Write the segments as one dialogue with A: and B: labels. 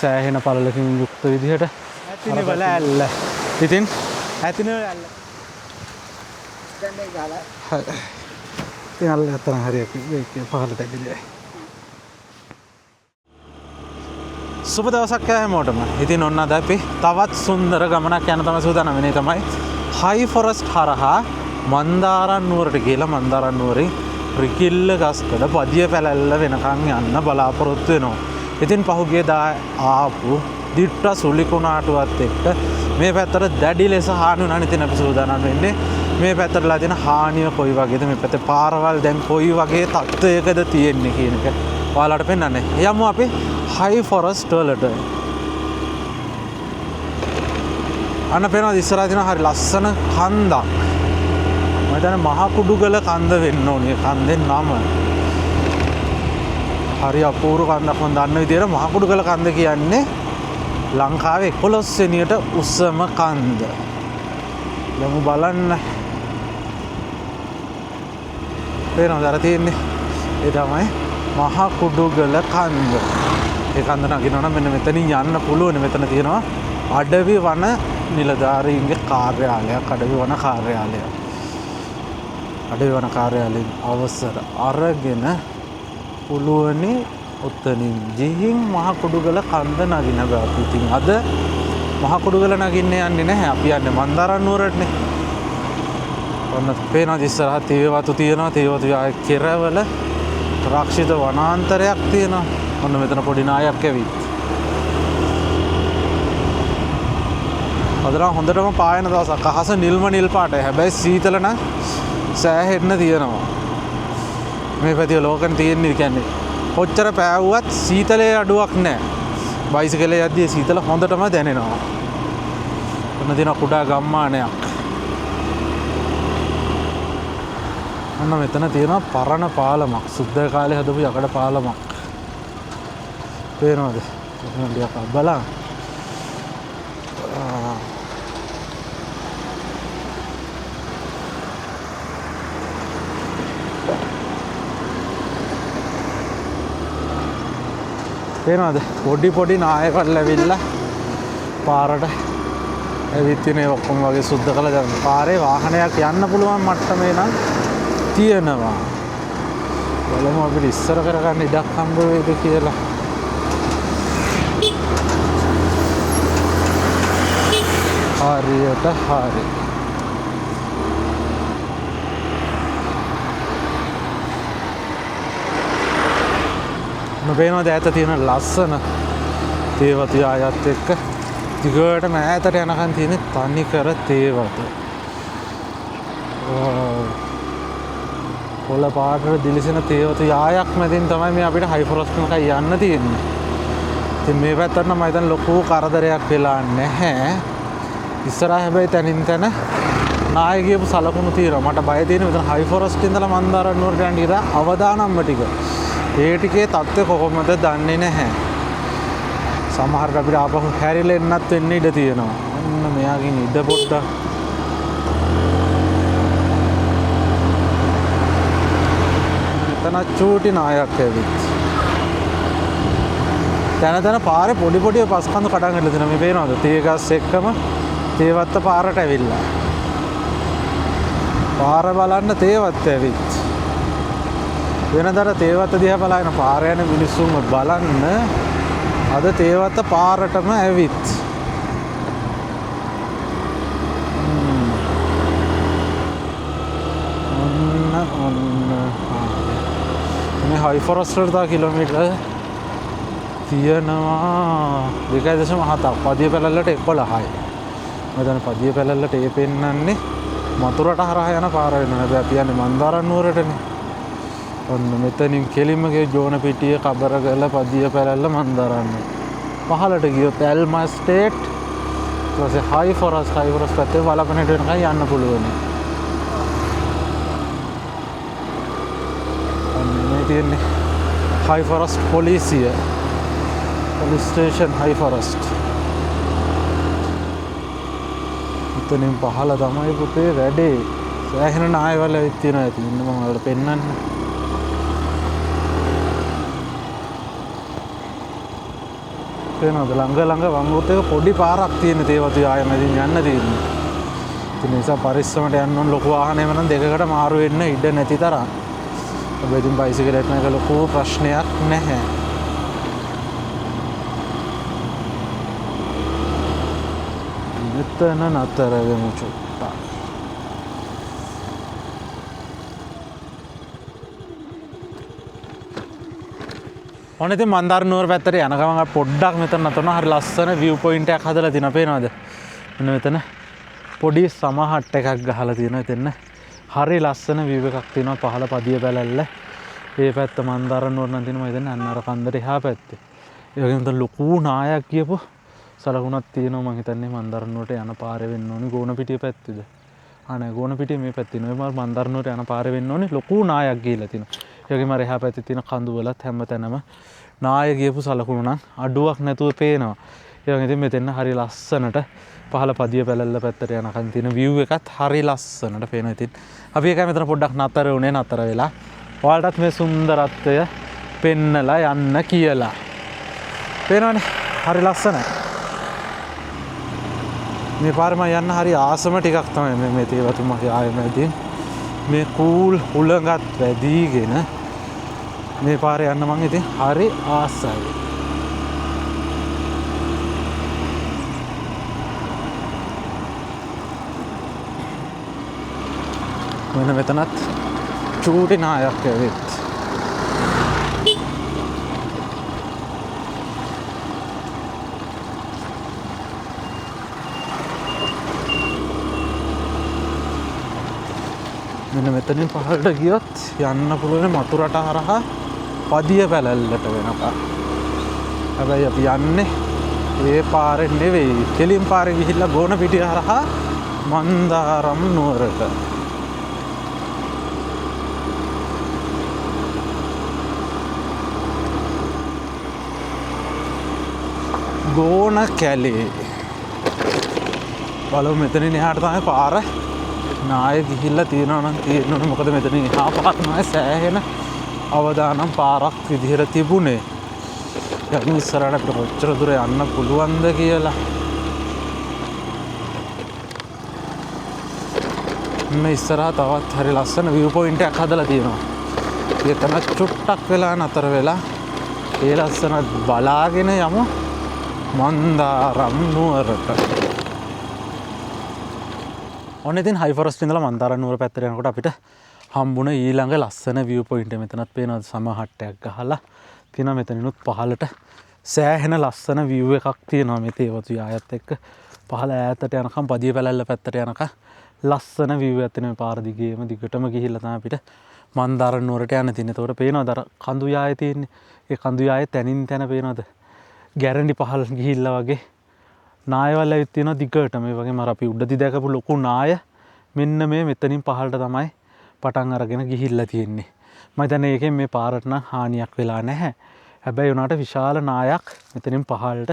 A: සෑහෙන පළලකින් යුක්ත විදිහට ඇතිනේ බල ඇල්ල. ඉතින් ඇතිනේ ඇල්ල. දැන් මේ ගාලා. හරි. ඉතින් අල්ල ගත්තා නම් හරියට මේක පහළට ඇවිල්ලා. සුබ දවසක් හැමෝටම. ඉතින් ඔන්න අද අපි තවත් සුන්දර ගමනක් යන තමයි සූදානම් වෙන්නේ තමයි හයි ෆොරස්ට් හරහා මන්දාරන් නුවරට ගිහලා මන්දාරන් නුවරින් රිකිල්ල ගස්කඩ පදිය පැලැල්ල වෙනකන් යන්න බලාපොරොත්තු වෙනවා. ඉතින් පහුගිය දා ආපු දිට්ට සුලිකුණාටුවත් එක්ක මේ පැත්තට දැඩි ලෙස හානි වුණා. ඉතින් අපි සූදානම් වෙන්නේ මේ පැත්තටලා තියෙන හානිය කොයි වගේද, මේ පැත්තේ පාරවල් දැන් කොයි වගේ තත්ත්වයකද තියෙන්නේ කියන එක ඔයාලට පෙන්නන්නේ. යමු අපි හයි ෆොරස්ට් වලට. අන්න පේනවා ඉස්සරහා තියෙන හරි ලස්සන කන්දක්. මම හිතන්නේ මහ කුඩුගල කන්ද වෙන්න ඕනේ. කන්දේ නම හරි අපූර්ව කන්දක්. මම දන්න විදිහට මහ කුඩුගල කන්ද කියන්නේ ලංකාවේ 11 වෙනියට උසම කන්ද. යමු බලන්න. පේනවද අර තියෙන්නේ? ඒ තමයි මහ කුඩුගල කන්ද. ඒ කන්ද නගිනවා නම් මෙන්න මෙතනින් යන්න පුළුවන්. මෙතන තියෙනවා අඩවි වන නිලධාරීන්ගේ කාර්යාලයක්. අඩවි වන කාර්යාලය. අඩවි වන කාර්යාලයෙන් අවසර අරගෙන පුළුවනි ඔතනින් ගිහින් මහ කුඩුගල කන්ද නගින බව. ඉතින් අද මහ කුඩුගල නගින්න යන්නේ නැහැ. අපි යන්නේ මන්දාරන් නුවරටනේ. ඔන්න පේනවා ඉස්සරහා තේවතු තියෙනවා. තේවතු ආයේ කෙරවල රක්ෂිත වනාන්තරයක් තියෙනවා. ඔන්න මෙතන පොඩි නායක් ඇවිත්. අදලා හොඳටම පායන දවසක්. අහස නිල්ම නිල් පාටයි. හැබැයි සීතල නම් සෑහෙන්න තියෙනවා. මේ පැතිය ලෝකන් තියෙන්නේ කියන්නේ කොච්චර පෑවුවත් සීතලේ අඩුවක් නැහැ. බයිසිකලේ යද්දී සීතල හොඳටම දැනෙනවා. ඔන්න දින කුඩා ගම්මානයක්. ඔන්න මෙතන තියෙනවා පරණ පාලමක්. සුද්ධ කාලේ හදපු යකඩ පාලමක්. පේනවද? මම ටිකක් බලන්න. පේනවද? පොඩි නායකල් ඇවිල්ලා පාරට ඇවිත් ඉන්නේ. ඔක්කොම වගේ සුද්ධ කළා දැන්. පාරේ වාහනයක් යන්න පුළුවන් මට්ටමේ නම් තියෙනවා. බලමු අපිට ඉස්සර කරගන්න ඉඩක් හම්බ වෙයිද කියලා. හරියට හරි. පේනවද ඈත තියෙන ලස්සන තේවතු ආයත් එක්ක දිගටම ඈතට යනකන් තියෙන තනි කර තේවතු. කොළ පාටට දිලිසෙන තේවතු යායක් මැදින් තමයි මේ අපිට හයි ෆොරස්ට් එකකට යන්න තියෙන්නේ. ඉතින් මේ පැත්තට නම් මම හිතන්නේ ලොකු කරදරයක් වෙලා නැහැ. ඉස්සරහා හැබැයි තනින් තන නාය ගියපු සලකුණු තියෙනවා. මට බය තියෙන මෙතන හයි ෆොරස්ට් ඉඳලා මන්දාරන් නුවරට යන්න ඉර අවදානම්ම ටික. ඒ ටිකේ තත්ත්වය කොහොමද දන්නේ නැහැ. සමහරට අපිට ආපහු හැරිලා එන්නත් වෙන්න ඉඩ තියෙනවා. අන්න මෙයාගෙන් ඉඩ පොඩ්ඩක්. මෙතන චූටි නායක් ඇවිත්. තන පාරේ පොඩි පස්කන්ධ කඩන් ගන්න දෙනවා. මේ පේනවද? තේගස් එක්කම තේවත්ත පාරට ඇවිල්ලා. පාර බලන්න තේවත්ත ඇවිත්. වෙනදට තේවත්ත දිහා බලාගෙන පාර යන මිනිස්සුන්ව බලන්න අද තේවත්ත පාරටම ඇවිත්. ඔන්න මේ හයි ෆොරස්ට් වලට තව කිලෝමීටර තියෙනවා 2.7ක්. පදිය පැලැල්ලට 11යි. මෙතන පදිය පැලැල්ලට ඒ පෙන්නන්නේ මතුරට හරහා යන පාර වෙනවා. හැබැයි අපි යන්නේ මන්දාරන් නුවරටනේ. ඔන්න මෙතනින් කෙලින්ම ගිය ජෝන පිටිය කබරගල පදිය පැලැල්ල මන්දාරන්. පහළට ගියොත් ඇල්මා ස්ටේට් ඊට පස්සේ හයි ෆොරස්ට් පැත්තේ වලපනට වෙනකන් යන්න පුළුවන්. ඔන්න මේ තියෙන්නේ හයි ෆොරස්ට් පොලිසිය. පොලිස් ස්ටේෂන් හයි ෆොරස්ට්. එතනින් පහළ තමයි පුතේ වැඩේ. සෑහෙන නායවල ඇවිත් තියෙනවා. ඉතින් ඉන්න මම ඔයාලට පෙන්නන්න. පේනවද ළඟ වංගුවට එක පොඩි පාරක් තියෙන තේවතු ආයෙ මැදින් යන්න තියෙන්නේ. ඒ නිසා පරිස්සමට යන්න ඕන ලොකු වාහනයම නම් දෙකකට මාරු වෙන්න ඉඩ නැති තරම්. හැබැයි ඉතින් බයිසිකලෙත් නේක ලොකු ප්‍රශ්නයක් නැහැ. මෙතන නතර වෙමු චුට්ටක්. ඔන්න ඉතින් මන්දාර නුවර පැත්තට යන ගමන් පොඩ්ඩක් මෙතන නතර වුණා. හරි ලස්සන view point එකක් හදලා තියෙනවා පේනවද? මෙන්න මෙතන පොඩි සමහට් එකක් ගහලා තියෙනවා. එතන හරි ලස්සන view එකක් තියෙනවා පහළ පදිය පැලැල්ල. ඒ පැත්ත මන්දාර නුවර නම් තියෙනවා. මම හිතන්නේ අන්න අර කන්දට එහා පැත්තේ. ඒ වගේම තන ලොකු නායක් කියපු සලකුණක් තියෙනවා. මම හිතන්නේ මන්දාර නුවරට යන පාරේ වෙන්න ඕනේ. ගෝනපිටිය පැත්තේද? නෑ ගෝනපිටිය මේ පැත්තේ නෙවෙයි. මන්දාර නුවරට යන පාරේ වෙන්න ඕනේ. ලොකු නායක් ගිහිලා තියෙනවා. ඒ වගේම අර එහා පැත්තේ තියෙන කඳු වලත් හැමතැනම නාය ගියපු සලකුණු නම් අඩුවක් නැතුව පේනවා. ඒ වගේ ඉතින් මෙතන හරි ලස්සනට පහළ පදිය පැලැල්ල පැත්තට යනකන් තියෙන view එකත් හරි ලස්සනට පේනවා. ඉතින් අපි එකයි මෙතන පොඩ්ඩක් නතර වුණේ නතර වෙලා. ඔයාලටත් මේ සුන්දරත්වය පෙන්නලා යන්න කියලා. පේනවනේ හරි ලස්සනයි. මේ පාරේ මම යන්න හරි ආසම ටිකක් තමයි මේ තේවතු මගේ ආයෙමදී. මේ කූල් හුළඟත් වැඩිගෙන මේ පාරේ යන්න මං ඉතින් හරි ආසයි. මෙන්න මෙතනත් චූටි නායක් ඇවිත්. මෙන්න මෙතනින් පහළට ගියොත් යන්න පුළුවන් මතුරට හරහා පදිය පැලැල්ලට වෙනකම්. හැබැයි අපි යන්නේ ඒ පාරේ නෙවෙයි. කෙලින් පාරේ ගිහිල්ලා ගෝනපිටිය හරහා මන්දාරම් නුවරට. ගෝන කැලේ. බලමු මෙතනින් එහාට තමයි පාර. නාය ගිහිල්ලා තියෙනවා නම් තියෙනවනේ. මොකද මෙතනින් එහා පාර නෑ සෑහෙන අවදානම් පාරක් විදිහට තිබුණේ. යකින් ඉස්සරහට අපිට කොච්චර දුර යන්න පුළුවන්ද කියලා. මේ ඉස්සරහා තවත් හරි ලස්සන view point එකක් හදලා තියෙනවා. එතන චුට්ටක් වෙලා නතර වෙලා ඒ ලස්සන බලාගෙන යමු මන්දාරම් නුවරට. ඔන්න ඉතින් හයි ෆොරස්ට් ඉඳලා මන්දාරම් නුවර පැත්තට යනකොට අපිට හම්බුණ ඊළඟ ලස්සන view point එක මෙතනත් පේනවා. සමහට්ටයක් ගහලා තියෙනවා. මෙතනිනුත් පහළට සෑහෙන ලස්සන view එකක් තියෙනවා. මේ තේවතු යායත් එක්ක පහළ ඈතට යනකම් පදිය පැලැල්ල පැත්තට යනකම් ලස්සන view එකක් තියෙනවා. පාර දිගේම දිගටම ගිහිල්ලා තමයි අපිට මන්දාරම් නුවරට යන්න තියෙන්නේ. ඒතකොට පේනවද අර කඳු යාය තියෙන්නේ? ඒ කඳු යායේ තනින් තන පේනවද? ගැරන්ඩි පහළ ගිහිල්ලා වගේ නායවල් ඇවිත් තියෙනවා දිගටම. මේ වගේම අර අපි උඩදී දැකපු ලොකු නාය මෙන්න මේ මෙතනින් පහළට තමයි පටන් අරගෙන ගිහිල්ලා තියෙන්නේ. මම හිතන්නේ ඒකෙන් මේ පාරට නම් හානියක් වෙලා නැහැ. හැබැයි උනාට විශාල නායක් මෙතනින් පහළට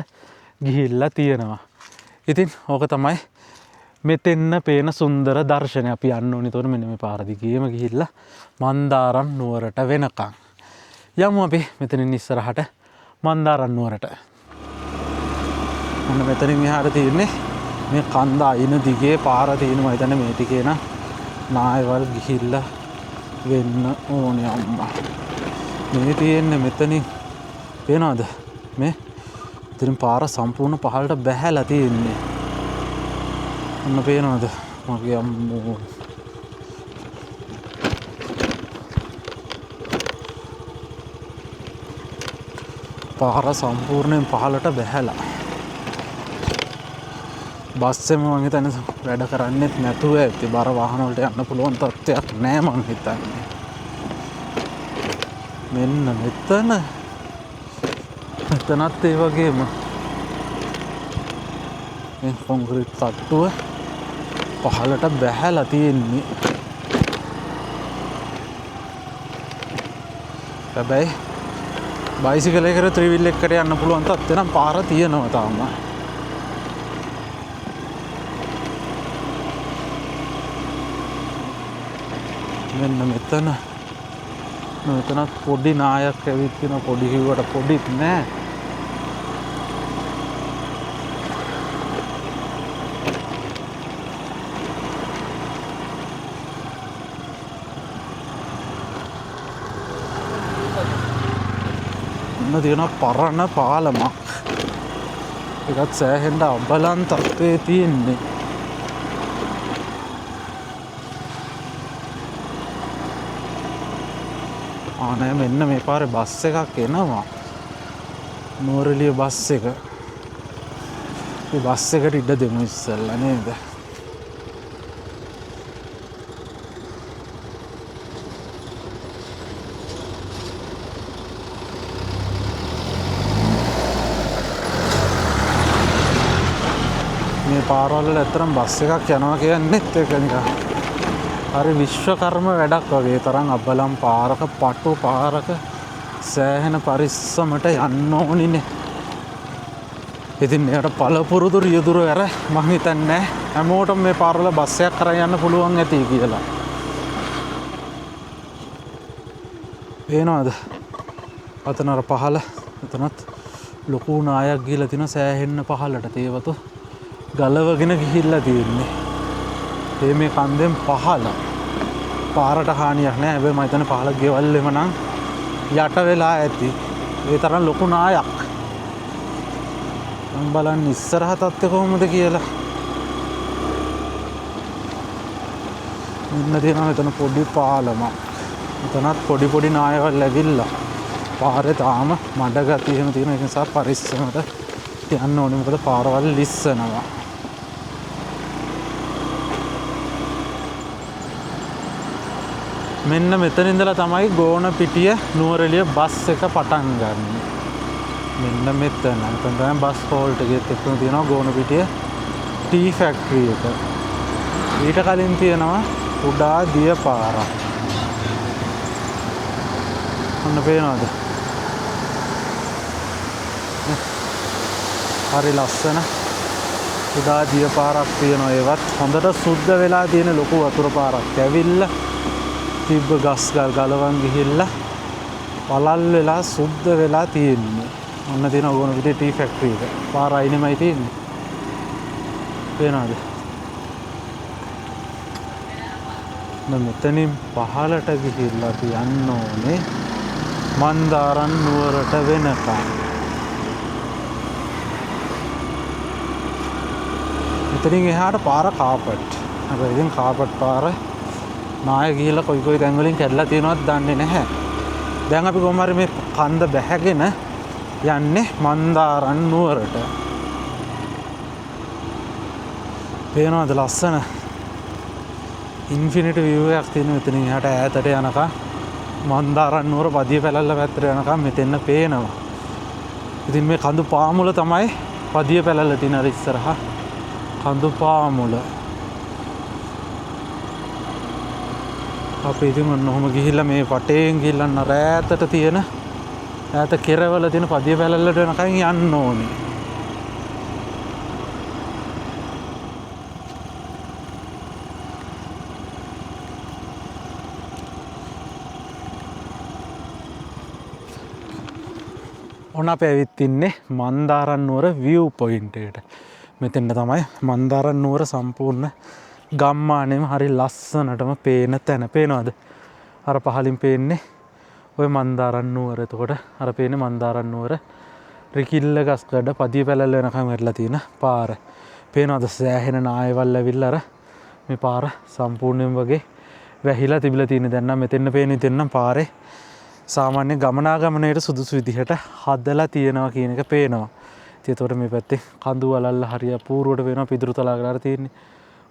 A: ගිහිල්ලා තියෙනවා. ඉතින් ඕක තමයි මෙතෙන්න පේන සුන්දර දර්ශනය. අපි යන්න ඕනේ. ඒතකොට මෙන්න මේ පාර දිගේම ගිහිල්ලා මන්දාරම් නුවරට වෙනකම් යමු අපි මෙතනින් ඉස්සරහට මන්දාරම් නුවරට. ඔන්න මෙතනින් මෙහාට තියෙන්නේ මේ කන්ද අයින දිගේ පාර තියෙනවා. හිතන්නේ මේ ටිකේ නම් නායවල් ගිහිල්ලා වෙන්න ඕනේ අම්මා. මේ තියෙන්නේ මෙතනින් පේනවද? මේ ඉතින් පාර සම්පූර්ණ පහළට බැහැලා තියෙන්නේ. ඔන්න පේනවද? මගේ අම්මෝ. පාර සම්පූර්ණයෙන් පහළට බැහැලා. බස්සෙම මං හිතන්නේ වැඩ කරන්නෙත් නැතුව ඇති. බර වාහන වලට යන්න පුළුවන් තත්ත්වයක් නෑ මං හිතන්නේ. මෙන්න මෙතනත් ඒ වගේම මේ කොන්ක්‍රීට් තට්ටුව පහළට බැහැලා තියෙන්නේ. හැබැයි බයිසිකලයකට ත්‍රිවිල් එකකට යන්න පුළුවන් තත්ත්වෙ නම් පාර තියෙනවා තාම. මෙන්න මෙතනත් පොඩි නායක් ඇවිත් තියෙන. පොඩි කිව්වට පොඩිත් නෑ. ඔන්න තියෙනවා පරණ පාලමක්. ඒකත් සෑහෙන්න අබලන් තත්ත්වයේ තියෙන්නේ. ආනේ මෙන්න මේ පාරේ බස් එකක් එනවා. නුවරඑළිය බස් එක. මේ බස් එකට ඉඩ දෙමු ඉස්සෙල්ලා නේද? මේ පාරවල ඇත්තටම බස් එකක් යනවා කියන්නේත් ඒක නිකන් හරි විශ්වකර්ම වැඩක් වගේ. තරම් අබලම් පාරක පටු පාරක සෑහෙන පරිස්සමට යන්න ඕනිනේ. ඉතින් මේකට පළපුරුදු රියදුර ඇර මං හිතන්නේ හැමෝටම මේ පාරවල බස් එකක් කරන් යන්න පුළුවන් ඇති කියලා. පේනවද? අතන අර පහළ එතනත් ලොකු නායක් ගිහලා තින සෑහෙන්න පහළට තේවතු ගලවගෙන ගිහිල්ලා තියෙන්නේ. මේ කන්දෙන් පහළ පාරට හානියක් නැහැ. හැබැයි මම හිතන්නේ පහළ ගෙවල් එම නම් යට වෙලා ඇති. ඒ තරම් ලොකු නායක්. මම බලන්නේ ඉස්සරහ තත්ත්වය කොහොමද කියලා. මෙන්න තියෙනවා මෙතන පොඩි පාලමක්. මෙතනත් පොඩි පොඩි නායවල් ඇවිල්ලා. පාරේ තාම මඩ ගතිය එහෙම තියෙන නිසා පරිස්සමට යන්න ඕනේ. මොකද පාරවල් ලිස්සනවා. මෙන්න මෙතන ඉඳලා තමයි ගෝනපිටිය නුවරඑළිය බස් එක පටන් ගන්න. මෙන්න මෙතන. මෙතන තමයි බස් හෝල්ට් එකෙත් එක්කම තියෙනවා ගෝනපිටිය ටී ෆැක්ටරි එක. ඊට කලින් තියෙනවා කුඩා දිය පාරක්. ඔන්න පේනවද? හරි ලස්සන කුඩා දිය පාරක් තියෙනවා. ඒවත් හොඳට සුද්ධ වෙලා තියෙන ලොකු වතුර පාරක්. ඇවිල්ලා තිබ්බ ගස් ගල් ගලවන් ගිහිල්ලා පළල් වෙලා සුද්ධ වෙලා තියෙන්නේ. ඔන්න තියෙන ගෝනපිටිය ටී ෆැක්ටරි එක. පාර අයිනෙමයි තියෙන්නේ. පේනවද? මෙතනින් පහළට ගිහිල්ලා තියන්න ඕනේ මන්දාරන් නුවරට වෙනකම්. මෙතනින් එහාට පාර කාපට්. හැබැයි ඉතින් කාපට් පාර නාය ගිහිල්ලා කොයි තැන් වලින් කැඩලා තියෙනවද දන්නේ නැහැ. දැන් අපි කොහොම හරි මේ කන්ද බැහැගෙන යන්නේ මන්දාරන් නුවරට. පේනවද ලස්සන ඉන්ෆිනිටි view එකක් තියෙන මෙතනින් එහාට ඈතට යනකම් මන්දාරන් නුවර පදිය පැලල්ල පැත්තට යනකම් මෙතෙන්න පේනවා. ඉතින් මේ කඳු පාමුල තමයි පදිය පැලල්ල තියෙන අර ඉස්සරහා කඳු පාමුල. අපි ඉතින් ඔන්න ඔහොම ගිහිල්ලා මේ වටේන් ගිහිල්ලා අර ඈතට තියෙන ඈත කෙරවල තියෙන පදිය පැලල්ලට යනකම් යන්න ඕනේ. ඔන්න අපි ඇවිත් ඉන්නේ මන්දාරන් නුවර view point එකට. මෙතෙන්ද තමයි මන්දාරන් නුවර සම්පූර්ණ ගම්මානෙම හරි ලස්සනටම පේන තැන. පේනවද? අර පහලින් පේන්නේ ඔය මන්දාරන් නුවර. එතකොට අර පේන්නේ මන්දාරන් නුවර රිකිල්ල ගස්කඩ පදිය පැලල්ල වෙනකම් වැටලා තියෙන පාර. පේනවද? සෑහෙන නායවල් ඇවිල්ලා අර මේ පාර සම්පූර්ණයෙන් වගේ වැහිලා තිබිලා තියෙන. දැන් නම් මෙතෙන්න පේන්නේ දෙන්නම් පාරේ සාමාන්‍ය ගමනාගමනයට සුදුසු විදිහට හදලා තියෙනවා කියන එක පේනවා. ඉතින් ඒතකොට මේ පැත්තේ කඳු වලල්ල හරිය අපූර්වට වෙනවා. පිදුරු තලාගල තියෙන්නේ.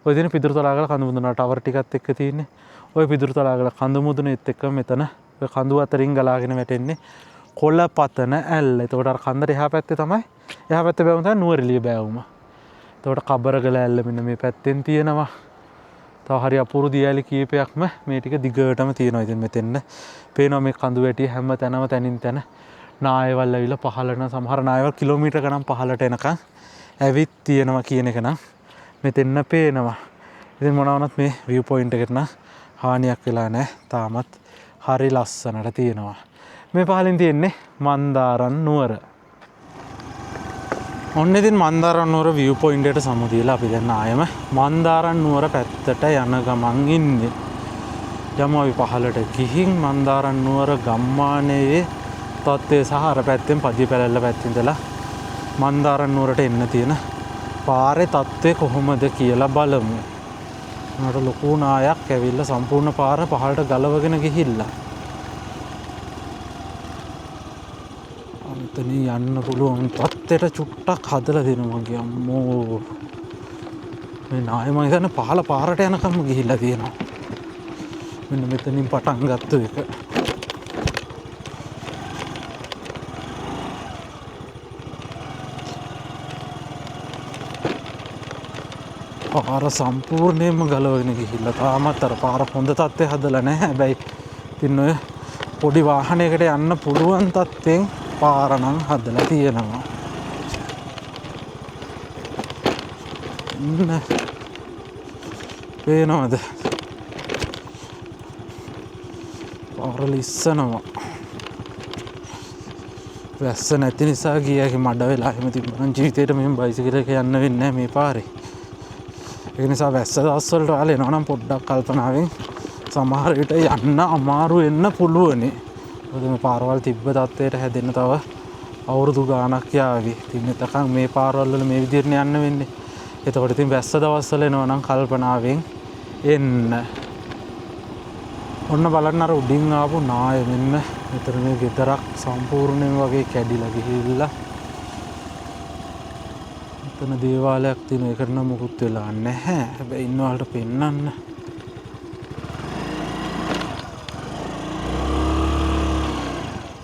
A: ඔය දින පිදුරු තලාගල කඳු මුදුන ටවර් ටිකත් එක්ක තියෙන්නේ. ඔය පිදුරු තලාගල කඳු මුදුනේත් එක්ක මෙතන ඔය කඳු අතරින් ගලාගෙන වැටෙන්නේ කොළපතන ඇල්ල. ඒතකොට අර කන්දට එහා පැත්තේ තමයි එහා පැත්තේ බෑවුම තමයි නුවරඑළිය බෑවුම. ඒතකොට කබරගල ඇල්ල මෙන්න මේ පැත්තෙන් තියෙනවා. තව හරි අපූර්ව දියැලි කීපයක්ම මේ ටික දිගටම තියෙනවා. ඉතින් මෙතෙන්න පේනවා මේ කඳු වැටිය හැම තැනම තැනින් තැන නායවල් ඇවිල්ලා පහළට සමහර නායවල් කිලෝමීටර ගණන් පහළට එනකන් ඇවිත් තියෙනවා කියන එක නම් මෙතෙන්න පේනවා. ඉතින් මොනවා වුණත් මේ view point එකට නම් හානියක් වෙලා නැහැ. තාමත් හරි ලස්සනට තියෙනවා. මේ පහලින් තියෙන්නේ මන්දාරන් නුවර. ඔන්න ඉතින් මන්දාරන් නුවර view point එකට සමු දීලා අපි දැන් ආයෙම මන්දාරන් නුවර පැත්තට යන ගමන් ඉන්නේ. යමු අපි පහළට ගිහින් මන්දාරන් නුවර ගම්මානයේ තත්ත්වය සහ අර පැත්තෙන් පදිය පැලැල්ල පැත්තෙන් ඉඳලා මන්දාරම් නුවරට එන්න තියෙන පාරේ තත්ත්වය කොහොමද කියලා බලමු. මට ලොකු නායක් ඇවිල්ලා සම්පූර්ණ පාර පහළට ගලවගෙන ගිහිල්ලා. අන්තනේ යන්න පුළුවන් තත්ත්වයට චුට්ටක් හදලා දෙනවා මගේ අම්මෝ. මේ නාය මම හිතන්නේ පහළ පාරට යනකම්ම ගිහිල්ලා තියෙනවා. මෙන්න මෙතනින් පටන් ගත්ත එක. පාර සම්පූර්ණයෙන්ම ගලවගෙන ගිහිල්ලා තාමත් අර පාර හොඳ තත්ත්වයේ හදලා නැහැ. හැබැයි ඉතින් ඔය පොඩි වාහනයකට යන්න පුළුවන් තත්ත්වෙන් පාර නම් හදලා තියෙනවා. පේනවද? පාර ලිස්සනවා. වැස්ස නැති නිසා ගියාගේ මඩ වෙලා එහෙම තිබුණා. ජීවිතේට මෙහෙම බයිසිකල් එක යන්න වෙන්නේ නැහැ මේ පාරේ. ඒ නිසා වැස්ස දවස්වලට ආල එනවා නම් පොඩ්ඩක් කල්පනාවෙන් සමහර විට යන්න අමාරු වෙන්න පුළුවනි. මොකද මේ පාරවල් තිබ්බ තත්ත්වයට හැදෙන්න තව අවුරුදු ගාණක් යාවි. ඉතින් එතකන් මේ පාරවල් වල මේ විදිහට යන්න වෙන්නේ. එතකොට ඉතින් වැස්ස දවස්වල එනවා නම් කල්පනාවෙන් එන්න. ඔන්න බලන්න අර උඩින් ආපු නාය මෙන්න මෙතන මේ ගෙදරක් සම්පූර්ණයෙන් වගේ කැඩිලා ගිහිල්ලා. එතන දේවාලයක් තියෙනවා. ඒකට නම් මුකුත් වෙලා නැහැ. හැබැයි ඉන්නවලට පෙන්නන්න.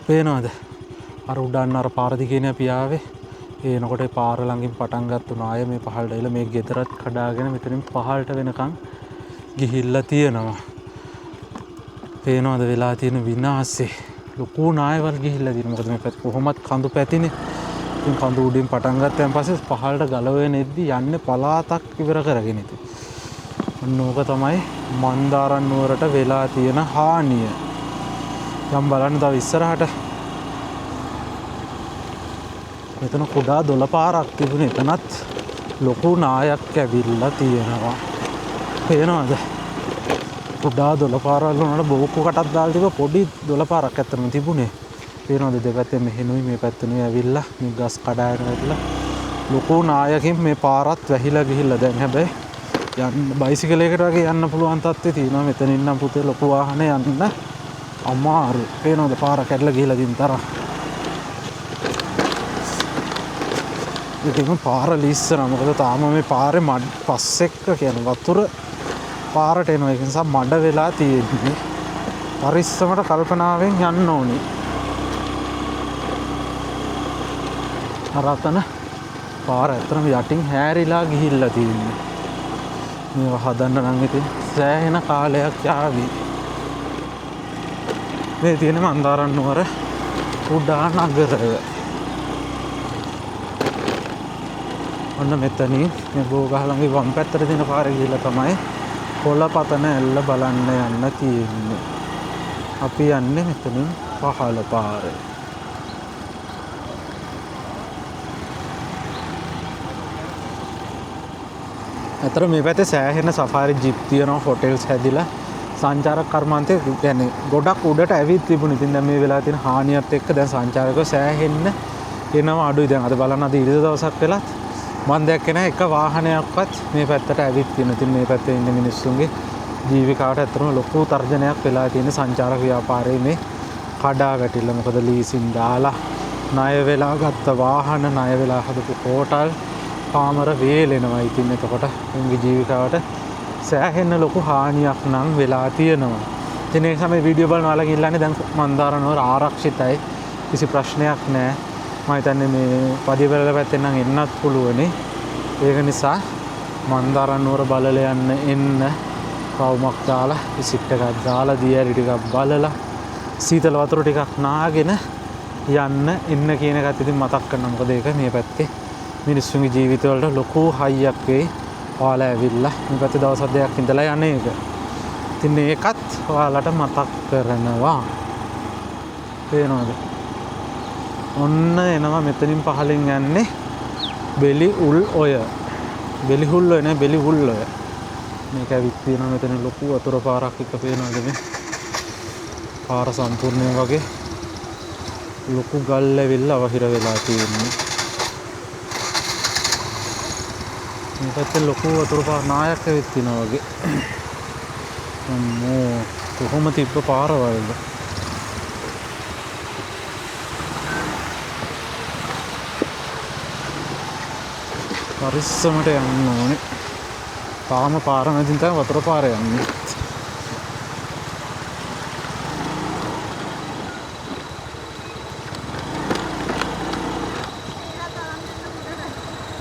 A: පේනවද? අර උඩන්න අර පාර දිගේනේ අපි ආවේ. එනකොට පාර ළඟින් පටන් ගත්තු නාය මේ පහළට ඇවිල්ලා මේ ගෙදරත් කඩාගෙන මෙතනින් පහළට වෙනකන් ගිහිල්ලා තියෙනවා. පේනවද වෙලා තියෙන විනාශේ? ලොකු නායවල් ගිහිල්ලා තියෙනවා. මොකද මේ පැත්ත කොහොමත් කඳු පැතිනේ. ඉතින් කඳු උඩින් පටන් ගත්තන් පස්සේ පහළට ගලවෙන එද්දි යන්නේ පලාතක් ඉවර කරගෙන ඉතින්. ඕක තමයි මන්දාරම් නුවරට වෙලා තියෙන හානිය. දැන් බලන්න තව ඉස්සරහට මෙතන කුඩා දොළ පාරක් තිබුණේ. එතනත් ලොකු නායක් ඇවිල්ලා තියෙනවා. පේනවද? කුඩා දොළ පාරවල උනට බෝක්කු කටක් දාලා තිබ්බ පොඩි දොළ පාරක් ඇත්තටම තිබුණේ. පේනවද දෙපැත්තේ මෙහෙනුයි මේ පැත්තෙනුයි ඇවිල්ලා මේ ගස් කඩාගෙන ඇවිල්ලා ලොකු නායකින් මේ පාරත් වැහිලා ගිහිල්ලා. දැන් හැබැයි යන්න බයිසිකලයකට වගේ යන්න පුළුවන් තත්ත්වේ තියෙනවා. මෙතනින් නම් පුතේ ලොකු වාහනේ යන්න අමාරු. පේනවද පාර කැඩලා ගිහිල්ලා තියෙන තරම්. ඉතින් පාර ලිස්සනවා. මොකද තාම මේ පාරේ පස් එක්ක කියන වතුර පාරට එනවා. ඒ නිසා මඩ වෙලා තියෙන්නේ. පරිස්සමට කල්පනාවෙන් යන්න ඕනේ. අරතන පාර ඇත්තටම යටින් හැරිලා ගිහිල්ලා තියෙන්නේ. මේව හදන්න නම් ඉතින් සෑහෙන කාලයක් යාවි. මේ තියෙන මන්දාරම් නුවර කුඩා නගරය. ඔන්න මෙතනින් මේ බෝගහලගේ වම් පැත්තට තියෙන පාරේ ගිහිල්ලා තමයි කොළපතන ඇල්ල බලන්න යන්න තියෙන්නේ. අපි යන්නේ මෙතනින් පහළ පාරේ. අතර මේ පැත්තේ සෑහෙන සෆාරි ජිප් තියෙනවා. හොටෙල්ස් හැදිලා සංචාරක කර්මාන්තේ يعني ගොඩක් උඩට ඇවිත් තිබුණා. ඉතින් දැන් මේ වෙලා තියෙන හානියත් එක්ක දැන් සංචාරකයෝ සෑහෙන්න එනවා අඩුයි. දැන් අද බලන්න අද ඉරිදා දවසක් වෙලත් මම දැක්කේ නැහැ එක වාහනයක්වත් මේ පැත්තට ඇවිත් තියෙන. ඉතින් මේ පැත්තේ ඉන්න මිනිස්සුන්ගේ ජීවිකාවට ඇත්තටම ලොකු තර්ජනයක් වෙලා තියෙන සංචාරක ව්‍යාපාරයේ මේ කඩා වැටිලා. මොකද ලීසින් දාලා ණය වෙලා ගත්ත වාහන, ණය වෙලා හදපු හෝටල්, කාමර වේලෙනවා. ඉතින් එතකොට උන්ගේ ජීවිකාවට සෑහෙන ලොකු හානියක් නම් වෙලා තියෙනවා. ඉතින් ඒ නිසා මේ වීඩියෝ බලන ඔයාලගෙන් ඉල්ලන්නේ දැන් මන්දාරම් නුවර ආරක්ෂිතයි. කිසි ප්‍රශ්නයක් නැහැ. මම හිතන්නේ මේ පදිවැල පැත්තෙන් නම් එන්නත් පුළුවනි. ඒක නිසා මන්දාරම් නුවර බලලා එන්න කවුමක් දාලා විසිට් එකක් දාලා දියරි ටිකක් බලලා සීතල වතුර ටිකක් නාගෙන යන්න එන්න කියන එකත් ඉතින් මතක් කරනවා. මොකද ඒක මේ පැත්තේ මිනිස්සුන්ගේ ජීවිතවලට ලොකු හයියක් වෙයි. ඔයාලා ඇවිල්ලා මේ පැත්තේ දවස් දෙකක් ඉඳලා යන්නේ ඒක. ඉතින් ඒකත් ඔයාලට මතක් කරනවා. පේනවද? ඔන්න එනවා මෙතනින් පහලින් යන්නේ බෙලි උල් ඔය. බෙලි හුල් ඔය නේ බෙලි හුල් ඔය. මේක ඇවිත් තියෙනවා මෙතන ලොකු වතුර පාරක් එක පේනවද මේ? පාර සම්පූර්ණයෙන් වගේ ලොකු ගල් ඇවිල්ලා අවහිර වෙලා තියෙන්නේ. මේ පැත්තේ ලොකු වතුර නායක් ඇවිත් තිනවා වගේ. අම්මෝ කොහොම තිබ්බ පාරවල්ද? පරිස්සමට යන්න ඕනේ. තාම පාර මැදින් තමයි වතුර පාර යන්නේ.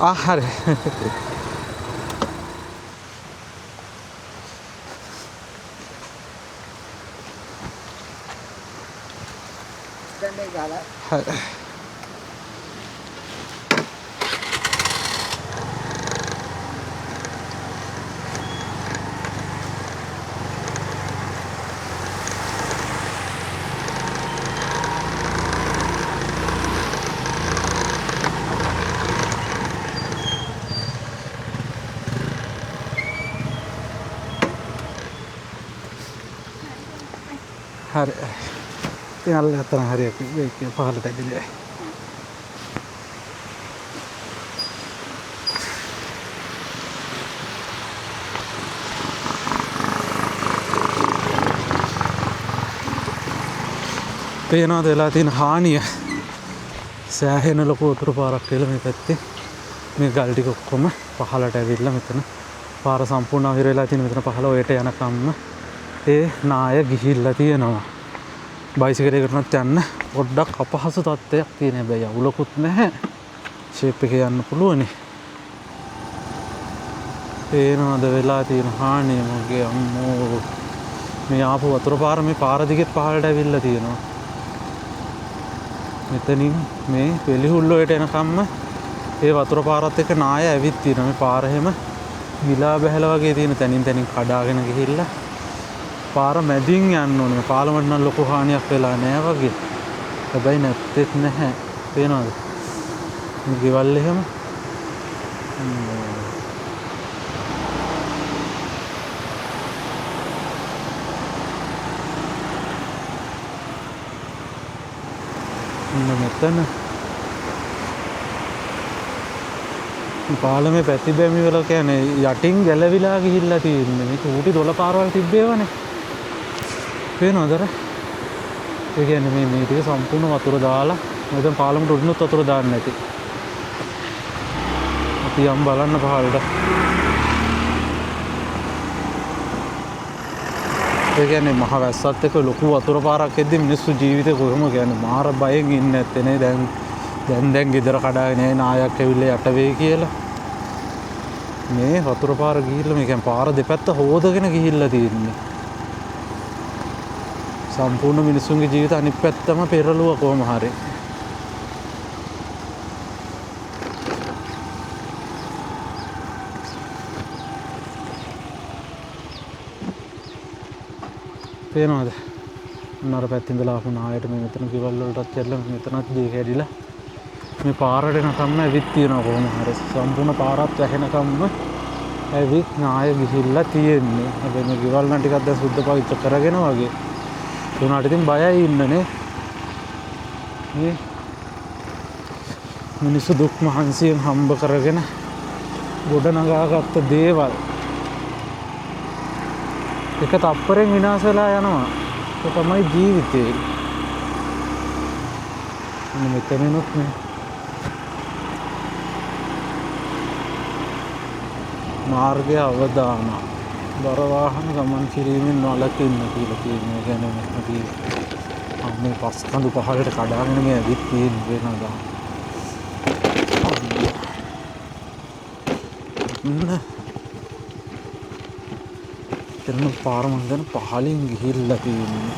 A: හරි. හරි. හරි. ඉතින් අල්ල ගත්තා හරි අපි ඒක පහලට ඇවිල්ලා. පේනවාද වෙලා තියෙන හානිය? සෑහෙන ලොකු වතුර පාරක් කියලා මේ පැත්තේ. මේ ගල් ටික ඔක්කොම පහලට ඇවිල්ලා මෙතන පාර සම්පූර්ණ අවහිර වෙලා තියෙන මෙතන පහල ඔයට යනකම්ම ඒ නාය ගිහිල්ලා තියෙනවා. බයිසිකලයකටත් යන්න පොඩ්ඩක් අපහසු තත්ත්වයක් තියෙන හැබැයි අවුලකුත් නැහැ. ෂේප් එකේ යන්න පුළුවනි. පේනවාද වෙලා තියෙන හානිය මගේ අම්මෝ. මේ ආපු වතුර පාර මේ පාර දිගෙත් පහළට ඇවිල්ලා තියෙනවා. මෙතනින් මේ වෙලිහුල්ල වලට එනකම්ම ඒ වතුර පාරත් එක්ක නාය ඇවිත් තියෙනවා. මේ පාර හැම ගිලා බැහැලා වගේ තියෙන තැනින් තැනින් කඩාගෙන ගිහිල්ලා පාර මැදින් යන්න ඕනේ. පාලමට නම් ලොකු හානියක් වෙලා නෑ වගේ. හැබැයි නැත්තේත් නැහැ. පේනවද? මේ ගෙවල් එහෙම මෙතන පාලමේ පැති බැමි වල කියන්නේ යටින් ගැලවිලා ගිහිල්ලා තියෙන්නේ. මේ කූටි 12 පාරවල් තිබ්බේවනේ. පේනවද අර? ඒ කියන්නේ මේ ටික සම්පූර්ණ වතුර දාලා මෙතන පාලමට උඩිනුත් වතුර දාන්න නැති. අපි යම් බලන්න පහළට. ඒ කියන්නේ මහ වැස්සත් එක්ක ලොකු වතුර පාරක් එද්දි මිනිස්සු ජීවිතේ කොහොම කියන්නේ මාර බයෙන් ඉන්නේ නැත්තේ නේ. දැන් ගෙදර කඩාගෙන නායක් ඇවිල්ලා යට වෙයි කියලා. මේ වතුර පාර ගිහිල්ලා මේ කියන්නේ පාර දෙපැත්ත හොදගෙන ගිහිල්ලා තියෙන්නේ. සම්පූර්ණ මිනිස්සුන්ගේ ජීවිත අනිත් පැත්තම පෙරළුවා කොහොම හරි. පේනවද? අර පැත්තින් ඉඳලා ආපු නායට මේ මෙතන ගෙවල් වලටත් ඇවිල්ලා මෙතනත් දී කැඩිලා මේ පාරට එනකම්ම ඇවිත් තියෙනවා කොහොම හරි. සම්පූර්ණ පාරත් වැහෙනකම්ම ඇවිත් නාය ගිහිල්ලා තියෙන්නේ. හැබැයි මේ ගෙවල් නම් ටිකක් දැන් සුද්ධ පවිත්‍ර කරගෙන වගේ. ඒ උනාට ඉතින් බයයි ඉන්නනේ. මේ මිනිස්සු දුක් මහන්සියෙන් හම්බ කරගෙන ගොඩ නගාගත්ත දේවල් එක තප්පරෙන් විනාශ වෙලා යනවා. ඒක තමයි ජීවිතේ. මෙතනනොත් නේ මාර්ගය අවදාන බර වාහන ගමන් කිරීමෙන් වළකින්න කියලා කියන්නේ. කියන්නේ අපි මේ පස් කඳු පහලට කඩාගෙන මේ ඇවිත් තියෙන වෙනවා. එතන පාර මන් දැන් පහලින් ගිහිල්ලා තියෙන්නේ.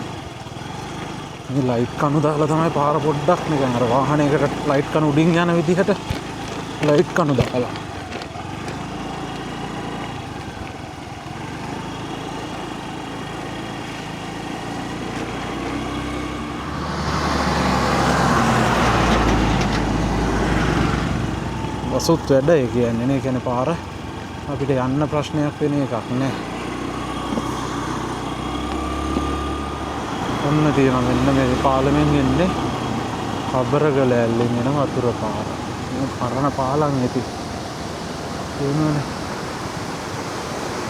A: මේ ලයිට් කණු දාලා තමයි පාර පොඩ්ඩක් නිකන් අර වාහනයකට ලයිට් කණු උඩින් යන විදිහට ලයිට් කණු දාලා. වසුත් වැඩ ඒ කියන්නේ නේ. කියන්නේ පාර අපිට යන්න ප්‍රශ්නයක් වෙන එකක් නෑ. ඔන්න තියෙනවා මෙන්න මේ පාලමෙන් එන්නේ කබරගල ඇල්ලෙන් එන වතුර පාර. මේ පරණ පාලම් ඇති. එනවනේ.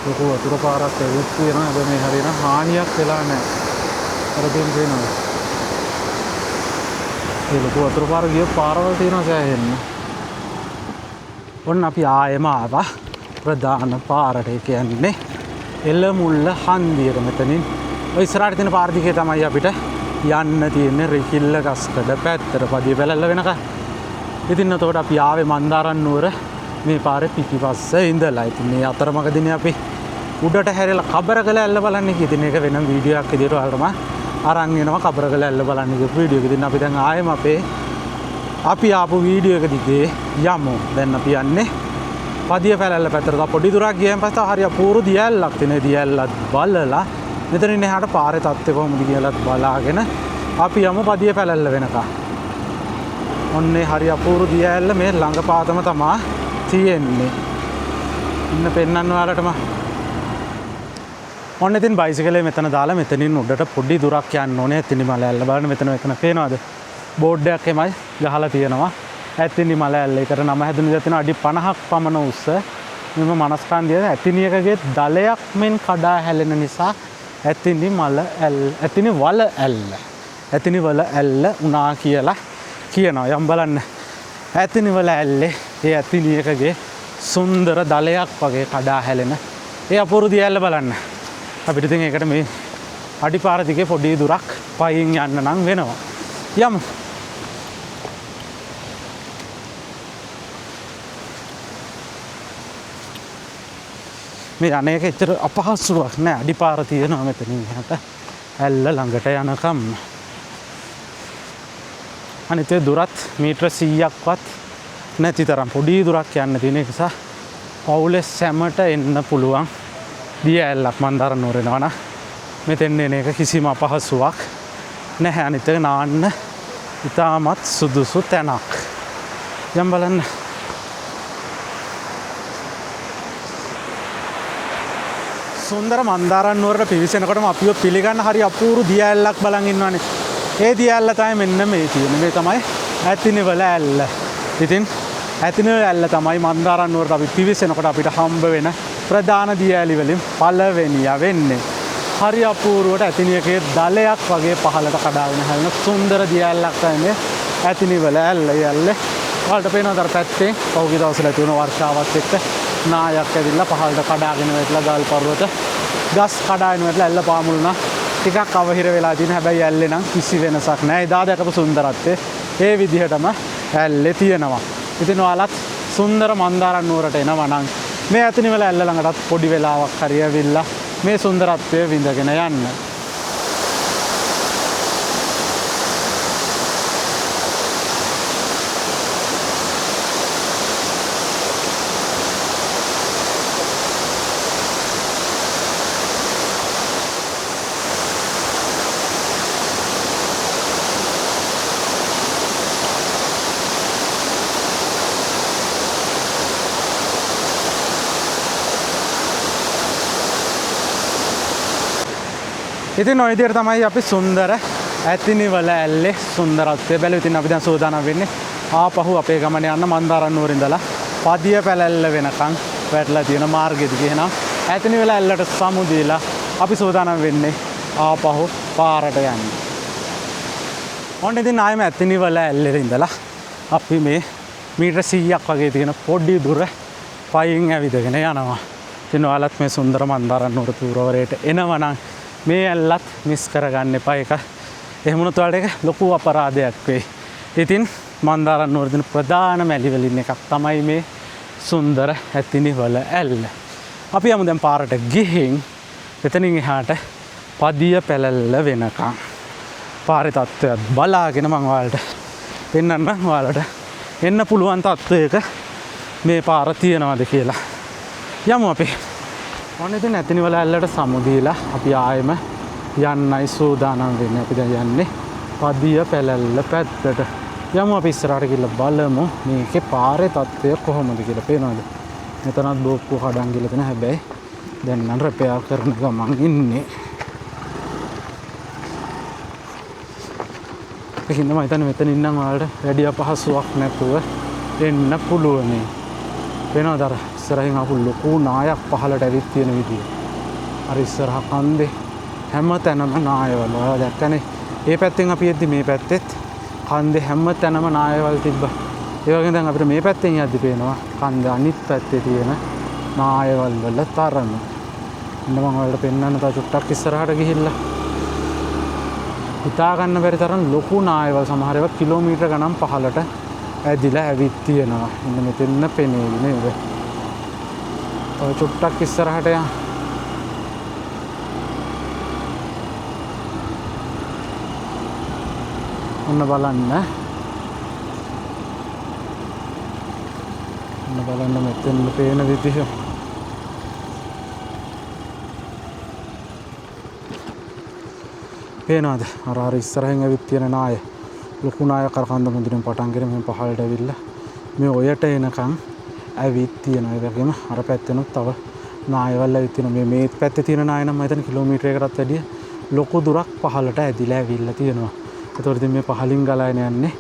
A: ලොකු වතුර පාරක් ඇවිත් තියෙනවා. හැබැයි මේ හරියන හානියක් වෙලා නැහැ. අර දෙන්න වෙනවා. ඒ ලොකු වතුර පාර ගිය පාරවල් තියෙනවා සෑහෙන්න. ඔන්න අපි ආයෙම ආවා ප්‍රධාන පාරට. ඒ කියන්නේ එළමුල්ල හන්දියට මෙතනින් ඔය ඉස්සරහට තියෙන පාර දිගේ තමයි අපිට යන්න තියෙන්නේ රිකිල්ල ගස්කඩ පැත්තට පදිය පැලැල්ල වෙනකන්. ඉතින් එතකොට අපි ආවේ මන්දාරම් නුවර මේ පාරේ පිටිපස්සේ ඉඳලා. ඉතින් මේ අතරමඟදී අපි උඩට හැරිලා කබරගල ඇල්ල බලන්න ගිහින්. ඉතින් ඒක වෙනම වීඩියෝ එකක් විදියට ඔයාලටම අරන් එනවා කබරගල ඇල්ල බලන්න ගිහපු වීඩියෝ එක. ඉතින් අපි දැන් ආයෙම අපි ආපු වීඩියෝ එක දිගේ යමු. දැන් අපි යන්නේ පදිය පැලැල්ල පැත්තට. පොඩි දුරක් ගියන් පස්සේ හරිය අපූර්ව දියැලක් තියෙන. දියැලත් බලලා මෙතනින් එහාට පාරේ තත්ත්වය කොහොමද කියලාත් බලාගෙන අපි යමු පදිය පැලැල්ල වෙනකන්. ඔන්නේ හරිය අපූර්ව දියැල්ල මේ ළඟපාතම තමයි තියෙන්නේ. ඉන්න පෙන්නන්න ඔයාලටම. ඔන්න ඉතින් බයිසිකලේ මෙතන දාලා මෙතනින් උඩට පොඩි දුරක් යන්න ඕනේ. ඇතිනි මල ඇල්ල බලන්න මෙතන පේනවද? බෝඩ් එකක් එමය ගහලා තියෙනවා. ඇතිනි මල ඇල්ල. ඒකට නම හැදුනේ තියෙන අඩි 50ක් පමණ උස්ස. මෙම මනස්කන්ධය ඇතිනියකගේ දලයක් මෙන් කඩා හැලෙන නිසා ඇතිනි වල ඇල්ල උනා කියලා කියනවා. යම් බලන්න. ඇතිනි වල ඇල්ලේ ඒ ඇතිනියකගේ සුන්දර දලයක් වගේ කඩා හැලෙන ඒ අපූර්ව දියැල්ල බලන්න. අපිට ඉතින් ඒකට මේ අඩිපාර දිගේ පොඩි දුරක් පයින් යන්න නම් වෙනවා. යමු. මේ අනේක එච්චර අපහසුවක් නෑ. අඩිපාර තියෙනවා මෙතනින් එහාට ඇල්ල ළඟට යනකම්. අනිත් ඒ දුරත් මීටර 100ක්වත් නැති තරම් පොඩි දුරක් යන්න තියෙන නිසා පවුලේ සැමට එන්න පුළුවන් දියැලක් මන්දාරම් නුවර එනවා නම් මෙතෙන් එන එක කිසිම අපහසුවක් නැහැ. අනිත් එක නාන්න ඉතාමත් සුදුසු තැනක්. යම් බලන්න. සුන්දර මන්දාරම් නුවරට පිවිසෙනකොටම අපිව පිළිගන්න හරි අපූර්ව දියැලක් බලන් ඉන්නවනේ. ඒ දියැල්ල තමයි මෙන්න මේ තියෙන්නේ. මේ තමයි ඇතිනිවල ඇල්ල. ඉතින් ඇතිනිවල ඇල්ල තමයි මන්දාරම් නුවරට අපි පිවිසෙනකොට අපිට හම්බ වෙන ප්‍රධාන දියැලි වලින් පළවෙනිය වෙන්නේ. හරි අපූර්වට ඇතිනියකේ දලයක් වගේ පහළට කඩාගෙන හැලෙන සුන්දර දියැලක් තමයි ඇතිනිවල ඇල්ල. යැල්ලේ ඔයාලට පේනවද අර පැත්තේ පහුගිය දවස්වල ඇති වුණ වර්ෂාවත් එක්ක නායක් ඇවිල්ලා පහළට කඩාගෙන වැටලා ගල් පර්වත ගස් කඩාගෙන වැටලා ඇල්ල පාමුලුණා. ටිකක් අවහිර වෙලා තියෙන. හැබැයි ඇල්ලේ නම් කිසි වෙනසක් නැහැ. එදා දැකපු සුන්දරත්වය ඒ විදිහටම ඇල්ලේ තියෙනවා. ඉතින් ඔයාලත් සුන්දර මන්දාරම් නුවරට එනවා නම් මේ ඇතිනිවල ඇල්ල ළඟටත් පොඩි වෙලාවක් හරි ඇවිල්ලා මේ සුන්දරත්වය විඳගෙන යන්න. ඉතින් ඔය විදිහට තමයි අපි සුන්දර ඇතිනිවල ඇල්ලේ සුන්දරත්වය බැලුවා. ඉතින් අපි දැන් සූදානම් වෙන්නේ ආපහු අපේ ගමන යන්න මන්දාරම් නුවර ඉඳලා පදිය පැලැල්ල වෙනකන් වැටලා තියෙන මාර්ගෙ දිගේ. එහෙනම් ඇතිනිවල ඇල්ලට සමු දීලා අපි සූදානම් වෙන්නේ ආපහු පාරට යන්න. ඔන්න ඉතින් ආයෙම ඇතිනිවල ඇල්ලේ ඉඳලා අපි මේ මීටර 100ක් වගේ තියෙන පොඩි දුර පයින් ඇවිදගෙන යනවා. ඉතින් ඔයාලත් මේ සුන්දර මන්දාරම් නුවර පුරවරයට එනවා නම් මේ ඇල්ලත් මිස් කරගන්න එපා. එක එහෙම වුණොත් ඔයාලට ඒක ලොකු අපරාධයක් වෙයි. ඉතින් මන්දාරම් නුවර දින ප්‍රධාන මැලි වලින් එකක් තමයි මේ සුන්දර ඇතිනිවල ඇල්ල. අපි යමු දැන් පාරට ගිහින් එතනින් එහාට පදිය පැලැල්ල වෙනකන් පාරේ තත්ත්වයක් බලාගෙන මම ඔයාලට පෙන්නන්න. ඔයාලට එන්න පුළුවන් තත්ත්වයක මේ පාර තියෙනවද කියලා. යමු අපි. ඔන්න ඉතින් ඇතිනිවල ඇල්ලට සමු දීලා අපි ආයෙම යන්නයි සූදානම් වෙන්නේ. අපි දැන් යන්නේ පදිය පැලැල්ල පැත්තට. යමු අපි ඉස්සරහට ගිහලා බලමු මේකේ පාරේ තත්ත්වය කොහොමද කියලා. පේනවද? මෙතනත් බෝක්කුව කඩන් ගිහලා තියෙන. හැබැයි දැන් නම් රිපෙයාර් කරන ගමන් ඉන්නේ. ඒකින්ද මම හිතන්නේ මෙතන ඉන්නම් ඔයාලට වැඩි අපහසුයක් නැතුව එන්න පුළුවන්. වෙනවද අර ඉස්සරහින් ආපු ලොකු නායක් පහලට ඇවිත් තියෙන විදිය. අර ඉස්සරහ කන්දේ හැම තැනම නායවල. ඔයාලා දැක්කනේ. මේ පැත්තෙන් අපි යද්දි මේ පැත්තෙත් කන්දේ හැම තැනම නායවල තිබ්බා. ඒ වගේම දැන් අපිට මේ පැත්තෙන් යද්දි පේනවා කන්ද අනිත් පැත්තේ තියෙන නායවල වල තරම. ඉන්න මම ඔයාලට පෙන්නන්න තව චුට්ටක් ඉස්සරහට ගිහිල්ලා. හිතා ගන්න බැරි තරම් ලොකු නායවල සමහර ඒවා කිලෝමීටර ගණන් පහලට ඇදිලා ඇවිත් තියෙනවා. ඉන්න මෙතන පෙනේවි නේද? තව චුට්ටක් ඉස්සරහට යන්න. ඔන්න බලන්න. ඔන්න බලන්න මෙතන පේන විදිහ. පේනවද? අර ඉස්සරහින් ඇවිත් තියෙන නාය. ලොකු නායක් අර කන්ද මුදුනේ පටන් ගෙන මෙහෙම පහළට ඇවිල්ලා මේ ඔයට එනකන් ඇවිත් තියෙනවා. ඒ වගේම අර පැත්තෙනුත් තව නායවල් ඇවිත් තියෙනවා. මේ පැත්තේ තියෙන නාය නම් මම හිතන්නේ කිලෝමීටරයකටත් වැඩිය ලොකු දුරක් පහළට ඇදිලා ඇවිල්ලා තියෙනවා. ඒතකොට ඉතින් මේ පහලින් ගලාගෙන යන්නේ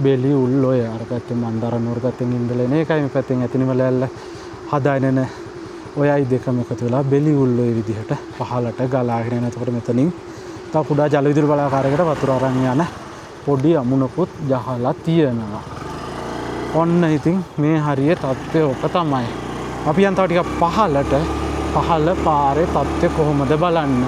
A: බෙලි උල් ඔය. අර පැත්තෙන් මන්දාරනුවර පැත්තෙන් ඉඳලා එන එකයි මේ පැත්තෙන් ඇතිනිමල ඇල්ල හදාගෙන එන ඔයයි දෙකම එකතු වෙලා බෙලි උල් ඔය විදිහට පහළට ගලාගෙන එන. එතකොට මෙතනින් තව කුඩා ජල විදුලි බලාකාරයකට වතුර අරන් යන පොඩි අමුණකුත් ජහලා තියෙනවා. ඔන්න ඉතින් මේ හරිය තත්ත්වය ඔක තමයි. අපි යන් තව ටිකක් පහළට පහළ පාරේ තත්ත්වය කොහොමද බලන්න.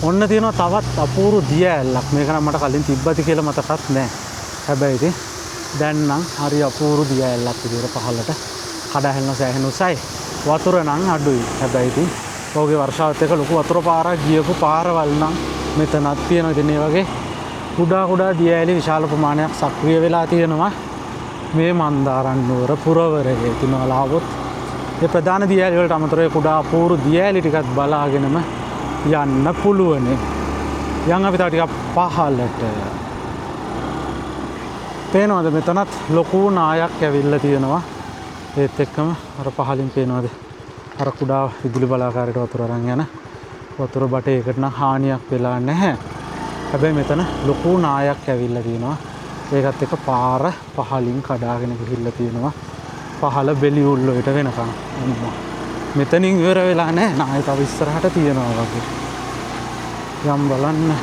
A: ඔන්න තියෙනවා තවත් අපූර්ව දිය ඇල්ලක්. මේක නම් මට කලින් තිබ්බති කියලා මතකත් නැහැ. හැබැයි ඉතින් දැන් නම් හරි අපූර්ව දිය ඇල්ලක් විදියට පහළට කඩ හැලෙන උසයි. වතුර නම් අඩුයි. හැබැයි ඉතින් ඔහුගේ වර්ෂාවත් එක්ක ලොකු වතුර පාරක් ගියපු පාරවල් නම් මෙතනක් තියෙනවා. ඉතින් මේ වගේ කුඩා දිය ඇලි විශාල ප්‍රමාණයක් සක්‍රිය වෙලා තියෙනවා මේ මන්දාරන්නුවර පුරවරයේ. ඉතින් ඔයාලා මේ ප්‍රධාන දිය ඇලි වලට අමතරව කුඩා අපූර්ව දිය ඇලි ටිකක් බලාගෙනම යන්න පුළුවන්. යන් අපි තව ටිකක් පහළට. පේනවද මෙතනත් ලොකු නායක් ඇවිල්ලා තියෙනවා. ඒත් එක්කම අර පහලින් පේනවද අර කුඩා විදුලි බලාකාරයට වතුර අරන් යන වතුර බටේකට නම් හානියක් වෙලා නැහැ. හැබැයි මෙතන ලොකු නායක් ඇවිල්ලා තියෙනවා. ඒකත් එක්ක පාර පහලින් කඩාගෙන ගිහිල්ලා තියෙනවා. පහළ බෙලි උල් වලට වෙනකන්. මෙතනින් ඉවර වෙලා නැහැ. නාය තව ඉස්සරහට තියෙනවා වගේ. යම් බලන්න.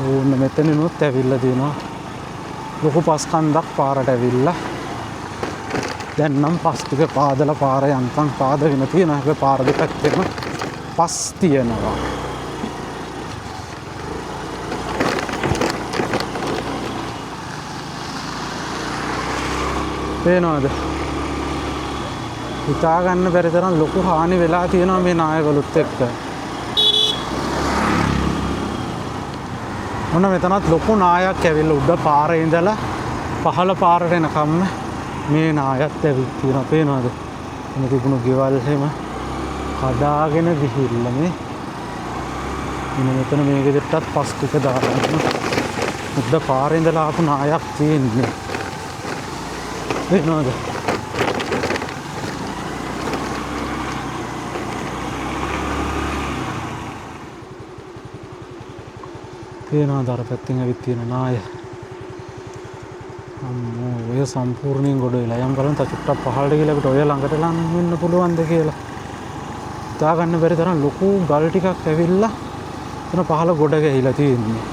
A: ඕන්න මෙතනිනුත් ඇවිල්ලා තියෙනවා. ලොකු පස් කන්දක් පාරට ඇවිල්ලා. දැන් නම් පස් ටික පාදලා පාර යන්තම් පාදගෙන තියෙනවා. හැබැයි පාර දෙපැත්තෙම පස් තියෙනවා. පේනවද? හිතා ගන්න බැරි තරම් ලොකු හානි වෙලා තියෙනවා මේ නායවලුත් එක්ක. මොන මෙතනත් ලොකු නායක් ඇවිල්ලා උඩ පාරේ ඉඳලා පහළ පාරට එනකම් මේ නායත් ඇවිත් තියෙනවා. පේනවද? මේ තිබුණු ගෙවල් හැම කඩාගෙන ගිහිල්ලා මේ මෙතන මේ ගෙදරටත් පස් ටික දාලා උඩ පාරේ ඉඳලා ආපු නායක් තියෙන්නේ. පේනවද? පේනවද අර පැත්තෙන් ඇවිත් තියෙන නාය? අම්මෝ ඔය සම්පූර්ණයෙන් ගොඩ වෙලා. යම් බලන්න තා චුට්ටක් පහළට ගිහලා අපිට ඔය ළඟට ලං වෙන්න පුළුවන්ද කියලා. හිතා ගන්න බැරි තරම් ලොකු ගල් ටිකක් ඇවිල්ලා එතන පහළ ගොඩ ගැහිලා තියෙන්නේ.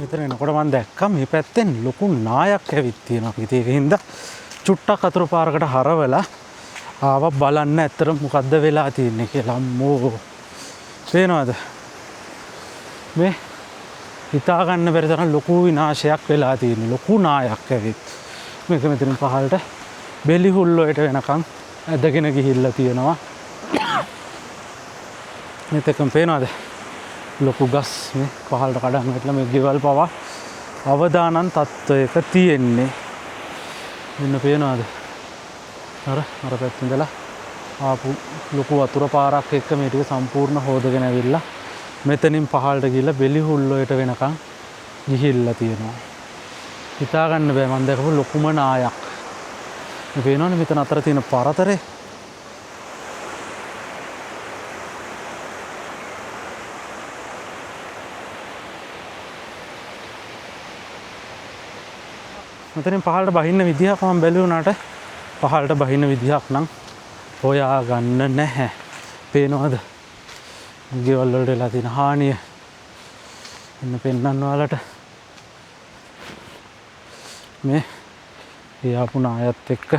A: මෙතන එනකොට මම දැක්කා මේ පැත්තෙන් ලොකු නායක් ඇවිත් තියෙනවා. ඉතින් ඒකින්ද චුට්ටක් අතුරු පාරකට හරවලා ආවා බලන්න ඇත්තට මොකද්ද වෙලා තියෙන්නේ කියලා. අම්මෝ පේනවද? මේ හිතා ගන්න බැරි තරම් ලොකු විනාශයක් වෙලා තියෙන්නේ. ලොකු නායක් ඇවිත් මේක මෙතනින් පහළට බෙලි හුල් වලට වෙනකන් ඇදගෙන ගිහිල්ලා තියෙනවා. මෙතකම් පේනවද? ලොකු ගස් මේ පහළට කඩන් වැටලා මේ ගෙවල් පවා අවදානම් තත්ත්වයක තියෙන්නේ. මෙන්න පේනවද? අර පැත්තෙන් ඉඳලා ආපු ලොකු වතුර පාරක් එක්ක මේ ටික සම්පූර්ණ හොදගෙන ඇවිල්ලා මෙතනින් පහළට ගිහලා බෙලිහුල්ලොයට වෙනකන් ගිහිල්ලා තියෙනවා. හිතා ගන්න බෑ මම දැකපු ලොකුම නායක්. මේ පේනවනේ මෙතන අතර තියෙන පරතරේ. මෙතනින් පහළට බහින්න විදිහක් මම බැලුවාට පහළට බහින්න විදිහක් නම් හොයා ගන්න නැහැ. පේනවද? ගෙවල් වලට වෙලා තියෙන හානිය. ඉන්න පෙන්නන්න ඔයාලට. මේ යාපු නායත් එක්ක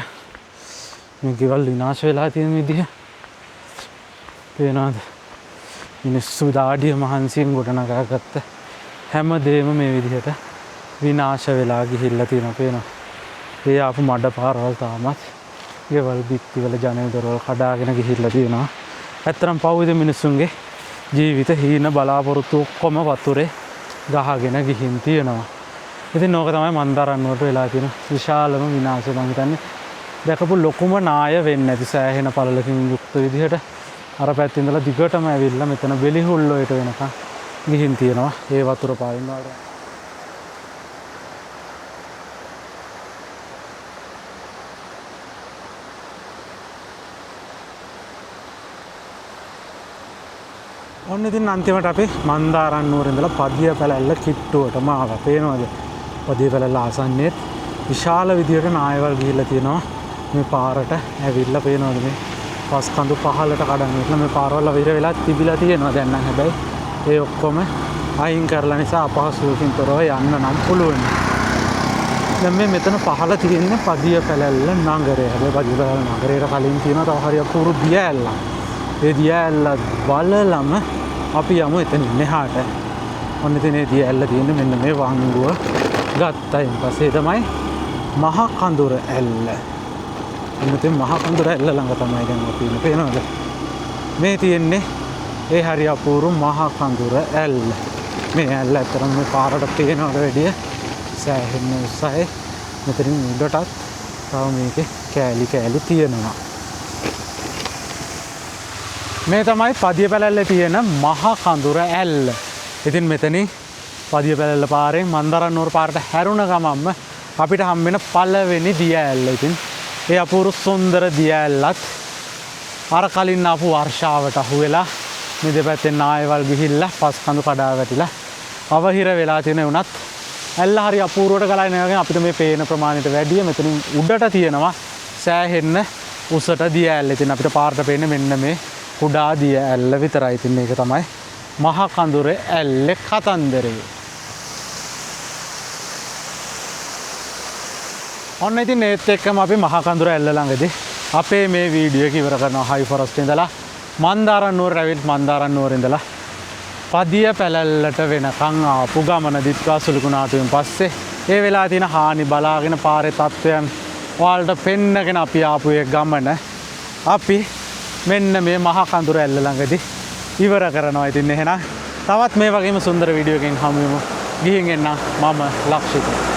A: මේ ගෙවල් විනාශ වෙලා තියෙන විදිහ. පේනවද? මිනිස්සු දාඩිය මහන්සියෙන් ගොඩනගාගත්ත හැම දෙයක්ම මේ විදිහට විනාශ වෙලා ගිහිල්ලා තියෙනවා. පේනවා. ඒ ආපු මඩ පාරවල් තාමත් ගෙවල් බිත්තිවල ජනෙල් දොරවල් කඩාගෙන ගිහිල්ලා තියෙනවා. ඇත්තටම පවුද මිනිස්සුන්ගේ ජීවිත හීන බලාපොරොත්තු ඔක්කොම වතුරේ ගහගෙන ගිහින් තියෙනවා. ඉතින් ඕක තමයි මන්දාරන්නුවට වෙලා තියෙන විශාලම විනාශය. මම හිතන්නේ දැකපු ලොකුම නාය වෙන්නේ නැති සෑහෙන පළලකින් යුක්ත විදිහට අර පැත්තේ ඉඳලා දිගටම ඇවිල්ලා මෙතන බෙලිහුල්ලොයට වෙනකන් ගිහින් තියෙනවා. ඒ වතුර පාරින්න වල ඔන්න ඉතින් අන්තිමට අපි මන්දාරන්නුවර ඉඳලා පදිය පැලැල්ල කිට්ටුවටම ආවා. පේනවද? පදිය පැලැල්ල ආසන්නයේ විශාල විදියට නායවල් ගිහිල්ලා තියෙනවා. මේ පාරට ඇවිල්ලා පේනවද මේ පස් කඳු පහළට කඩන් ඉట్లా මේ පාරවල් විහිර වෙලා තිබිලා තියෙනවා. දැන් නම් හැබැයි ඒ ඔක්කොම අයින් කරලා නිසා අපහසුවකින් තොරව යන්න නම් පුළුවන්. දැන් මේ මෙතන පහළ තියෙන පදිය පැලැල්ල නගරය. හැබැයි පදිය පැලැල්ල නගරයට කලින් තියෙනවා තව හරියක් පුරු දියඇල්ල. ඒ දියඇල්ල බලලම අපි යමු එතනින් මෙහාට. ඔන්න ඉතින් ඒ දියඇල්ල තියෙන්නේ මෙන්න මේ වංගුව ගත්තයින් පස්සේ තමයි මහ කඳුර ඇල්ල. ඉතින් මහ කඳුර ඇල්ල ළඟ තමයි දැන් අපි ඉන්නේ. පේනවද? මේ තියෙන්නේ ඒ හරි අපූර්ව මහ කඳුර ඇල්ල. මේ ඇල්ල අතරම මේ පාරට පේනවට වැඩිය සෑහෙන උසයි. මෙතනින් උඩටත් තව මේකේ කෑලි කෑලි තියෙනවා. මේ තමයි පදිය පැලැල්ලේ තියෙන මහ කඳුර ඇල්ල. ඉතින් මෙතනින් පදිය පැලැල්ල පාරෙන් මන්දාරන්නුවර පාරට හැරුණ ගමන්ම අපිට හම් වෙන පළවෙනි දිය ඇල්ල. ඉතින් ඒ අපූර්ව සුන්දර දිය ඇල්ලත් අර කලින් ආපු වර්ෂාවට අහු වෙලා මේ දෙපැත්තෙන් නායවල් ගිහිල්ලා පස් කඳු කඩා වැටිලා අවහිර වෙලා තියෙන උනත් ඇල්ල හරි අපූර්වට ගලා යනවා. අපිට මේ පේන ප්‍රමාණයට වැඩිය මෙතනින් උඩට තියෙනවා සෑහෙන්න උසට දිය ඇල්ල. ඉතින් අපිට පාරට පේන්නේ මෙන්න මේ කුඩා දිය ඇල්ල විතරයි. ඉතින් මේක තමයි මහ කඳුර ඇල්ලේ කතන්දරේ. ඔන්න ඉතින් ඒත් එක්කම අපි මහ කඳුර ඇල්ල ළඟදී අපේ මේ වීඩියෝ එක ඉවර කරනවා. හයි ෆොරස්ට් ඉඳලා මන්දාරන්නුවර ඇවිත් මන්දාරන්නුවර ඉඳලා පදිය පැලැල්ලට වෙනකන් ආපු ගමන දිත්වා සුළුකුණාටුවෙන් පස්සේ ඒ වෙලා තියෙන හානි බලාගෙන පාරේ තත්ත්වයන් ඔයාලට පෙන්නගෙන අපි ආපු ඒ ගමන අපි මෙන්න මේ මහ කඳුර ඇල්ල ළඟදී ඉවර කරනවා. ඉතින් එහෙනම් තවත් මේ වගේම සුන්දර වීඩියෝ එකකින් හමු වෙමු. ගිහින් එන්න මම ලක්ෂිත.